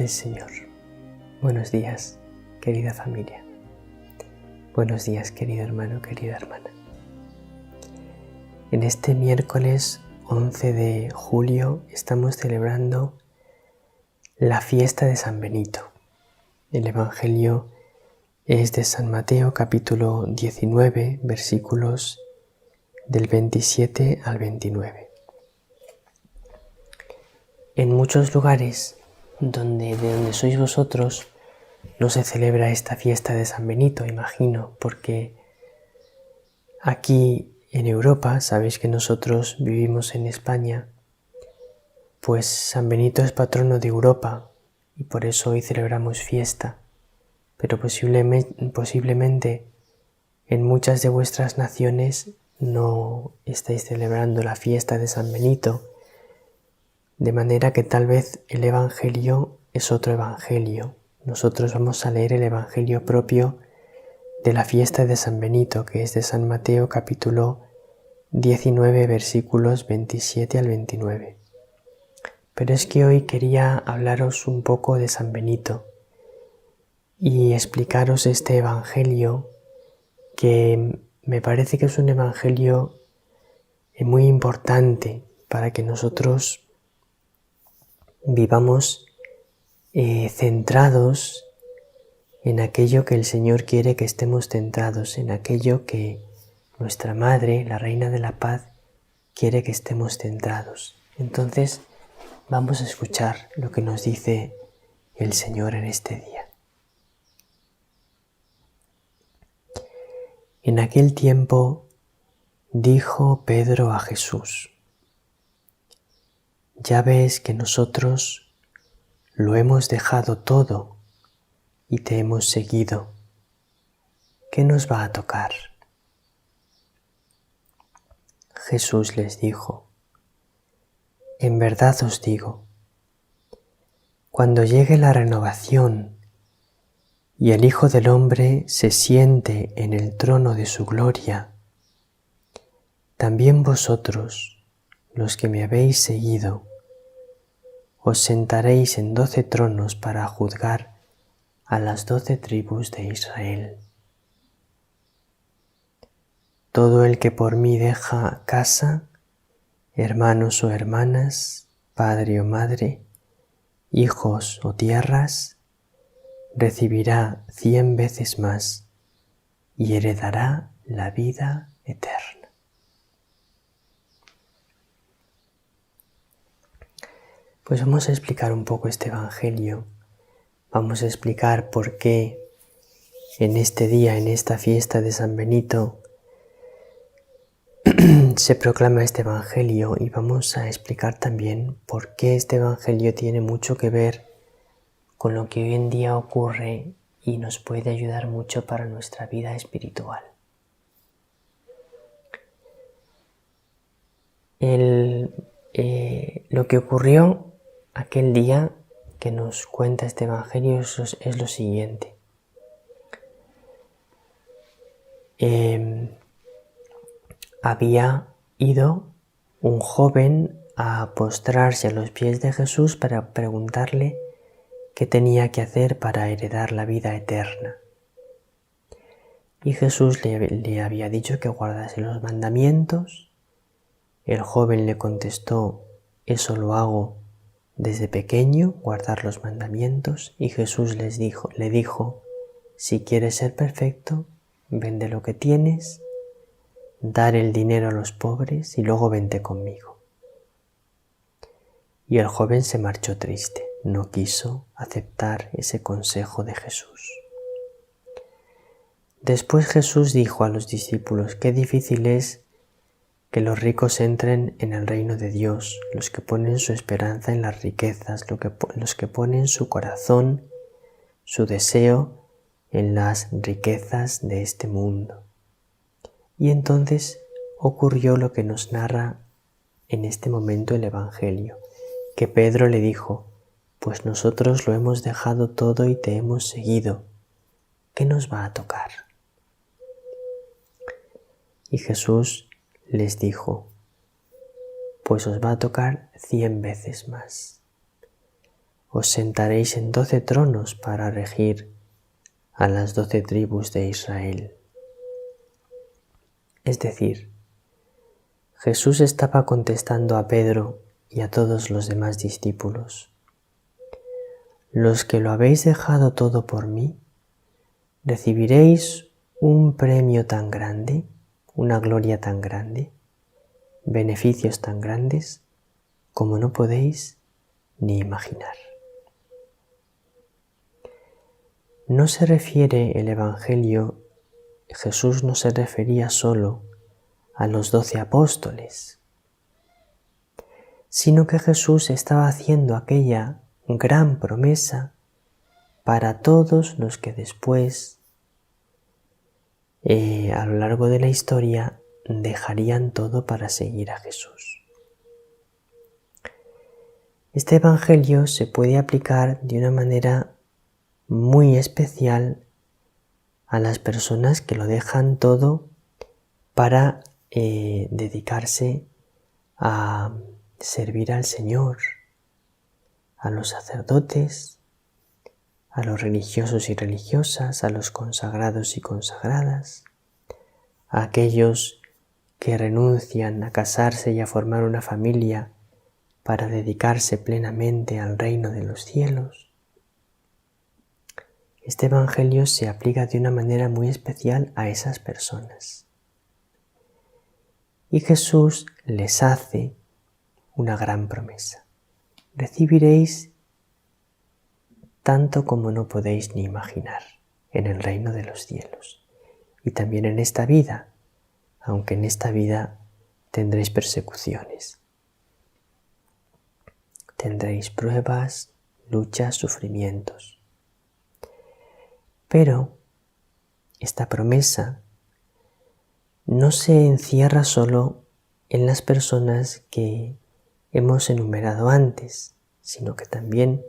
del Señor. Buenos días, querida familia. Buenos días, querido hermano, querida hermana. En este miércoles 11 de julio estamos celebrando la fiesta de San Benito. El Evangelio es de San Mateo, capítulo 19, versículos del 27 al 29. En muchos lugares de donde sois vosotros no se celebra esta fiesta de San Benito, imagino, porque aquí en Europa, sabéis que nosotros vivimos en España, pues San Benito es patrono de Europa y por eso hoy celebramos fiesta, pero posiblemente en muchas de vuestras naciones no estáis celebrando la fiesta de San Benito, de manera que tal vez el Evangelio es otro Evangelio. Nosotros vamos a leer el Evangelio propio de la fiesta de San Benito, que es de San Mateo capítulo 19, versículos 27 al 29. Pero es que hoy quería hablaros un poco de San Benito y explicaros este Evangelio que me parece que es un Evangelio muy importante para que nosotros vivamos centrados en aquello que el Señor quiere que estemos centrados, en aquello que nuestra Madre, la Reina de la Paz, quiere que estemos centrados. Entonces, vamos a escuchar lo que nos dice el Señor en este día. En aquel tiempo dijo Pedro a Jesús: «Ya ves que nosotros lo hemos dejado todo y te hemos seguido. ¿Qué nos va a tocar?» Jesús les dijo: «En verdad os digo, cuando llegue la renovación y el Hijo del Hombre se siente en el trono de su gloria, también vosotros, los que me habéis seguido, os sentaréis en 12 tronos para juzgar a las 12 tribus de Israel. Todo el que por mí deja casa, hermanos o hermanas, padre o madre, hijos o tierras, recibirá 100 veces más y heredará la vida eterna». Pues vamos a explicar un poco este Evangelio. Vamos a explicar por qué en este día, en esta fiesta de San Benito, se proclama este Evangelio, y vamos a explicar también por qué este Evangelio tiene mucho que ver con lo que hoy en día ocurre y nos puede ayudar mucho para nuestra vida espiritual. Lo que ocurrió aquel día que nos cuenta este Evangelio es lo siguiente. Había ido un joven a postrarse a los pies de Jesús para preguntarle qué tenía que hacer para heredar la vida eterna. Y Jesús le había dicho que guardase los mandamientos. El joven le contestó: «Eso lo hago desde pequeño, guardar los mandamientos». Y Jesús le dijo: «Si quieres ser perfecto, vende lo que tienes, dar el dinero a los pobres y luego vente conmigo». Y el joven se marchó triste, no quiso aceptar ese consejo de Jesús. Después Jesús dijo a los discípulos: «Qué difícil es que los ricos entren en el reino de Dios, los que ponen su esperanza en las riquezas, los que ponen su corazón, su deseo en las riquezas de este mundo». Y entonces ocurrió lo que nos narra en este momento el Evangelio, que Pedro le dijo: «Pues nosotros lo hemos dejado todo y te hemos seguido. ¿Qué nos va a tocar?» Y Jesús les dijo: «Pues os va a tocar 100 veces más. os sentaréis en 12 tronos para regir a las 12 tribus de Israel. Es decir, Jesús estaba contestando a Pedro y a todos los demás discípulos: los que lo habéis dejado todo por mí, recibiréis un premio tan grande, una gloria tan grande, beneficios tan grandes como no podéis ni imaginar. No se refiere el Evangelio, Jesús no se refería solo a los 12 apóstoles, sino que Jesús estaba haciendo aquella gran promesa para todos los que después, a lo largo de la historia, dejarían todo para seguir a Jesús. Este Evangelio se puede aplicar de una manera muy especial a las personas que lo dejan todo para dedicarse a servir al Señor, a los sacerdotes, a los religiosos y religiosas, a los consagrados y consagradas, a aquellos que renuncian a casarse y a formar una familia para dedicarse plenamente al reino de los cielos. Este Evangelio se aplica de una manera muy especial a esas personas. Y Jesús les hace una gran promesa: recibiréis tanto como no podéis ni imaginar en el reino de los cielos. Y también en esta vida, aunque en esta vida tendréis persecuciones. Tendréis pruebas, luchas, sufrimientos. Pero esta promesa no se encierra solo en las personas que hemos enumerado antes, sino que también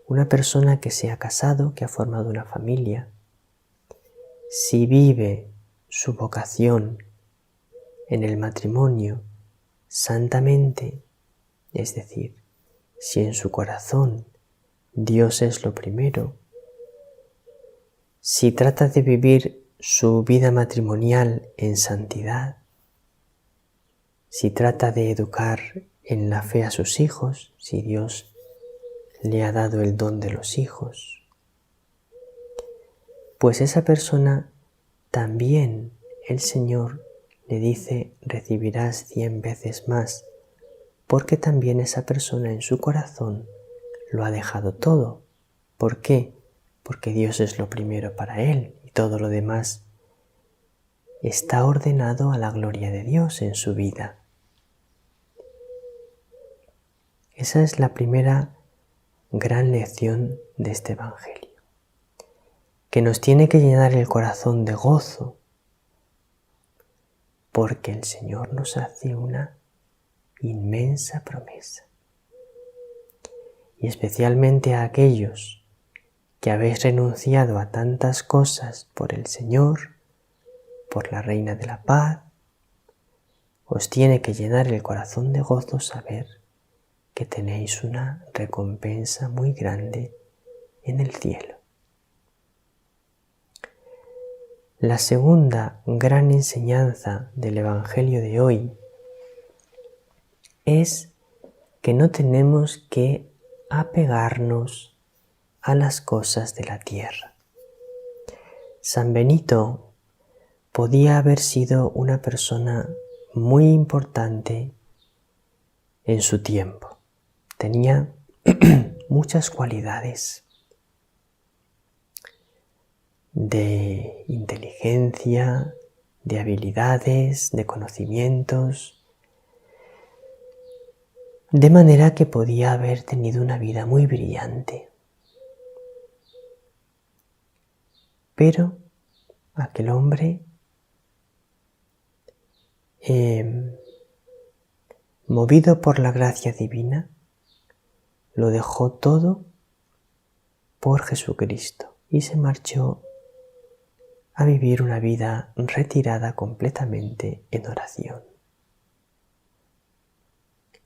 una persona que se ha casado, que ha formado una familia, si vive su vocación en el matrimonio santamente, es decir, si en su corazón Dios es lo primero, si trata de vivir su vida matrimonial en santidad, si trata de educar en la fe a sus hijos, si Dios le ha dado el don de los hijos, pues esa persona también el Señor le dice: recibirás 100 veces más, porque también esa persona en su corazón lo ha dejado todo. ¿Por qué? Porque Dios es lo primero para él y todo lo demás está ordenado a la gloria de Dios en su vida. Esa es la primera gran lección de este Evangelio, que nos tiene que llenar el corazón de gozo, porque el Señor nos hace una inmensa promesa. Y especialmente a aquellos que habéis renunciado a tantas cosas por el Señor, por la Reina de la Paz, os tiene que llenar el corazón de gozo saber que tenéis una recompensa muy grande en el cielo. La segunda gran enseñanza del Evangelio de hoy es que no tenemos que apegarnos a las cosas de la tierra. San Benito podía haber sido una persona muy importante en su tiempo. Tenía muchas cualidades de inteligencia, de habilidades, de conocimientos, de manera que podía haber tenido una vida muy brillante. Pero aquel hombre, movido por la gracia divina, lo dejó todo por Jesucristo y se marchó a vivir una vida retirada completamente en oración.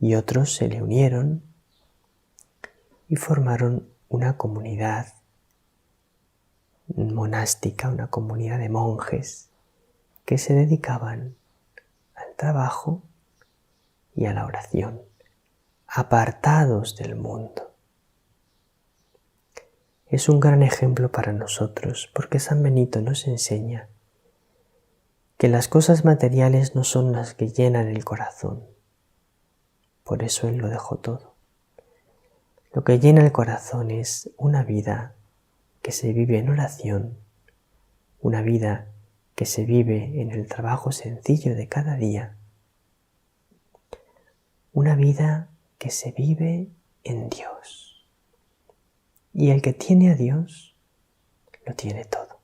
Y otros se le unieron y formaron una comunidad monástica, una comunidad de monjes que se dedicaban al trabajo y a la oración, apartados del mundo. Es un gran ejemplo para nosotros porque San Benito nos enseña que las cosas materiales no son las que llenan el corazón. Por eso Él lo dejó todo. Lo que llena el corazón es una vida que se vive en oración, una vida que se vive en el trabajo sencillo de cada día, una vida que se vive en Dios. Y el que tiene a Dios, lo tiene todo.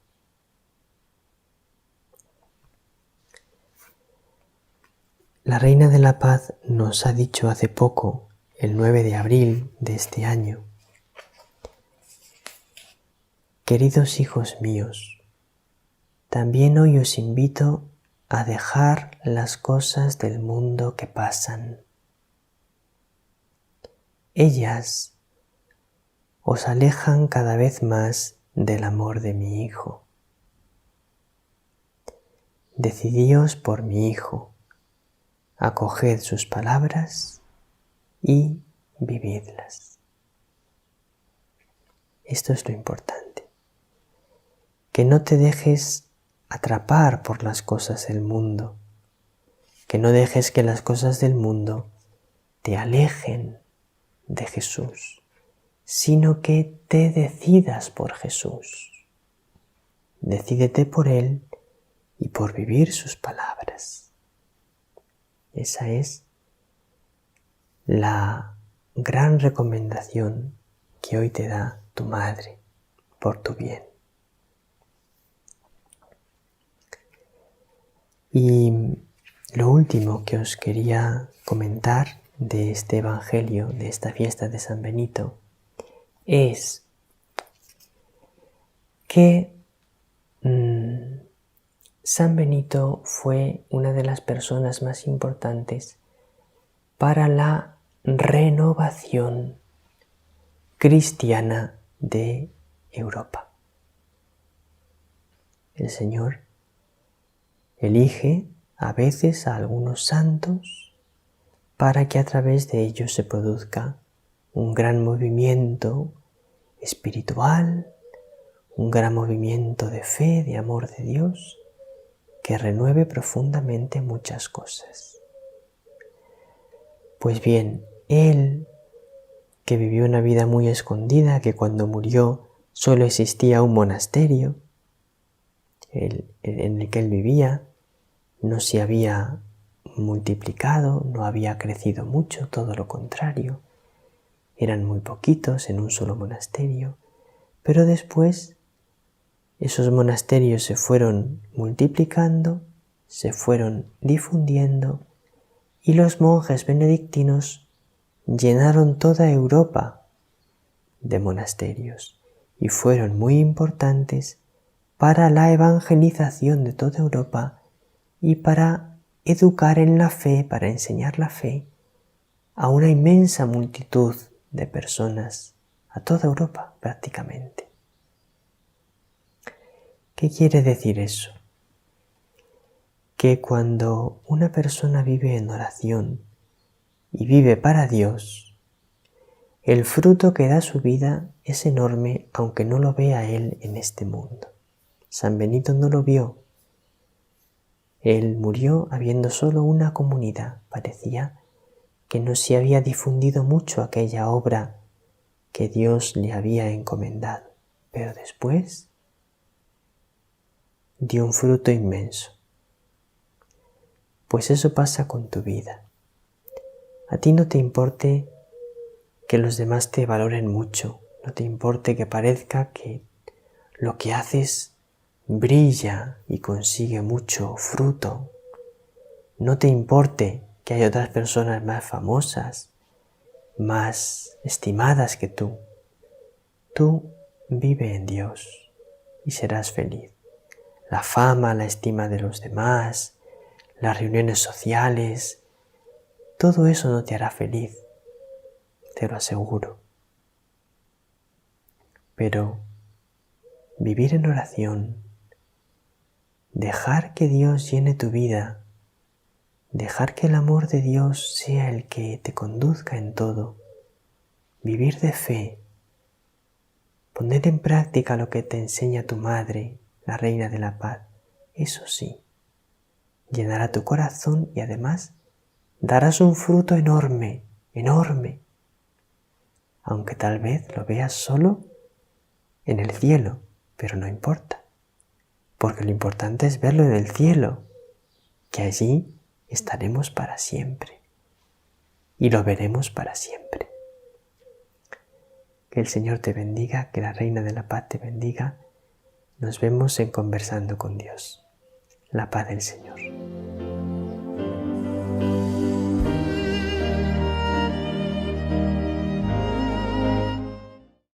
La Reina de la Paz nos ha dicho hace poco, el 9 de abril de este año: queridos hijos míos, también hoy os invito a dejar las cosas del mundo que pasan. Ellas os alejan cada vez más del amor de mi Hijo. Decidíos por mi Hijo, acoged sus palabras y vividlas. Esto es lo importante, que no te dejes atrapar por las cosas del mundo, que no dejes que las cosas del mundo te alejen de Jesús, sino que te decidas por Jesús. Decídete por Él y por vivir sus palabras. Esa es la gran recomendación que hoy te da tu madre por tu bien. Y lo último que os quería comentar de este Evangelio, de esta fiesta de San Benito, es que San Benito fue una de las personas más importantes para la renovación cristiana de Europa. El Señor elige a veces a algunos santos para que a través de ellos se produzca un gran movimiento espiritual, un gran movimiento de fe, de amor de Dios, que renueve profundamente muchas cosas. Pues bien, Él, que vivió una vida muy escondida, que cuando murió solo existía un monasterio en el que Él vivía, no se había multiplicado, no había crecido mucho, todo lo contrario, eran muy poquitos en un solo monasterio, pero después esos monasterios se fueron multiplicando, se fueron difundiendo y los monjes benedictinos llenaron toda Europa de monasterios y fueron muy importantes para la evangelización de toda Europa y para educar en la fe, para enseñar la fe a una inmensa multitud de personas, a toda Europa prácticamente. ¿Qué quiere decir eso? Que cuando una persona vive en oración y vive para Dios, el fruto que da su vida es enorme aunque no lo vea él en este mundo. San Benito no lo vio. Él murió habiendo solo una comunidad. Parecía que no se había difundido mucho aquella obra que Dios le había encomendado. Pero después dio un fruto inmenso. Pues eso pasa con tu vida. A ti no te importe que los demás te valoren mucho, no te importe que parezca que lo que haces brilla y consigue mucho fruto. No te importe que hay otras personas más famosas, más estimadas que tú. Tú vive en Dios y serás feliz. La fama, la estima de los demás, las reuniones sociales, todo eso no te hará feliz, te lo aseguro. Pero vivir en oración, dejar que Dios llene tu vida, dejar que el amor de Dios sea el que te conduzca en todo, vivir de fe, poner en práctica lo que te enseña tu madre, la Reina de la Paz, eso sí, llenará tu corazón y además darás un fruto enorme, enorme, aunque tal vez lo veas solo en el cielo, pero no importa, porque lo importante es verlo en el cielo, que allí estaremos para siempre y lo veremos para siempre. Que el Señor te bendiga, que la Reina de la Paz te bendiga. Nos vemos en Conversando con Dios. La paz del Señor.